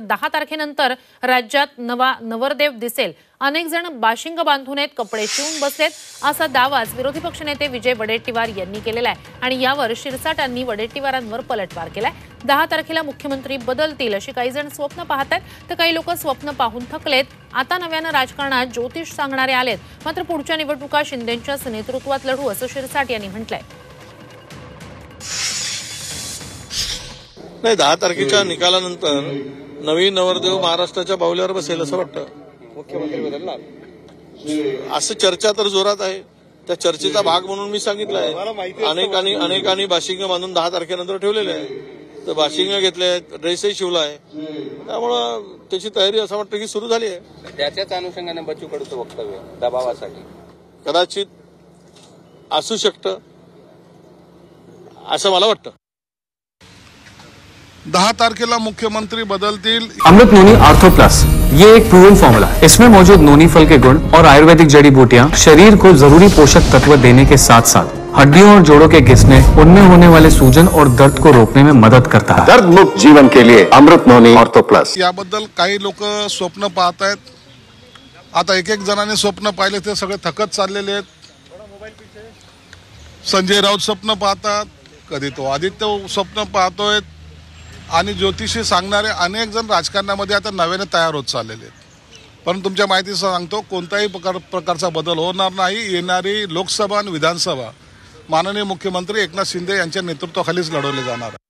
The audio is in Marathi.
10 तारखेनंतर राज्यात नवा नवरदेव दिसेल। अनेक जण बाशिंग बांधून आहेत, कपडे शिवून बसलेत असा दावाच विरोधी पक्षनेते विजय वडेट्टीवार यांनी केलेला आहे आणि यावर शिरसाटांनी वडेट्टीवारांवर पलटवार केलाय। 10 तारखेला मुख्यमंत्री बदलतील अशी काही जण स्वप्न पाहत आहेत, तर काही लोक स्वप्न पाहून थकलेत। आता नव्यानं राजकारणात ज्योतिष सांगणारे आलेत, मात्र पुढच्या निवडणुका शिंदेंच्याच नेतृत्वात लढू असं शिरसाट यांनी म्हटलंय। नाही, 10 तारखेच्या निकालानंतर नवीन नवरदेव महाराष्ट्राच्या बाहुल्यावर बसेल असं वाटतं। मुख्यमंत्री बदलणार असं चर्चा तर जोरात आहे। त्या चर्चेचा भाग म्हणून मी सांगितलं आहे, अनेकांनी बाशिंग बांधून 10 तारखेनंतर ठेवलेले आहे, तर बाशिंग घेतले, ड्रेसही शिवला आहे, त्यामुळं त्याची तयारी असं वाटतं की सुरू झाली आहे। त्याच्याच अनुषंगाने बच्चू कडूचं वक्तव्य दबावासाठी कदाचित असू शकतं असं मला वाटतं। 10 तारखेला मुख्यमंत्री बदलतील। अमृत नोनी आर्थो प्लस ये एक प्रूवन फॉर्मूला है। इसमें मौजूद नोनी फल के गुण और आयुर्वेदिक जड़ी बूटियां शरीर को जरूरी पोषक तत्व देने के साथ साथ हड्डियों और जोड़ों के घिसने, उनमें होने वाले सूजन और दर्द को रोकने में मदद करता है। दर्द मुक्त जीवन के लिए अमृत नोनी आर्थो प्लस। याबद्दल काही लोक स्वप्न पाहत आहेत। आता एक जणांनी स्वप्न पाहिले ते सगळे थकत चाललेले आहेत। संजय राऊत स्वप्न पाहतात, कधी तो आदित्य स्वप्न पाहतोय आणि ज्योतिषी सांगणारे अनेक जण राजकारणामध्ये आता नव्याने तयार होत चाललेले आहेत। पण तुमच्या माहितीचं सांगतो, कोणत्याही प्रकारचा बदल होणार नाही। येणारी लोकसभा आणि विधानसभा माननीय मुख्यमंत्री एकनाथ शिंदे यांच्या नेतृत्वाखालीच लढवले जाणार आहे।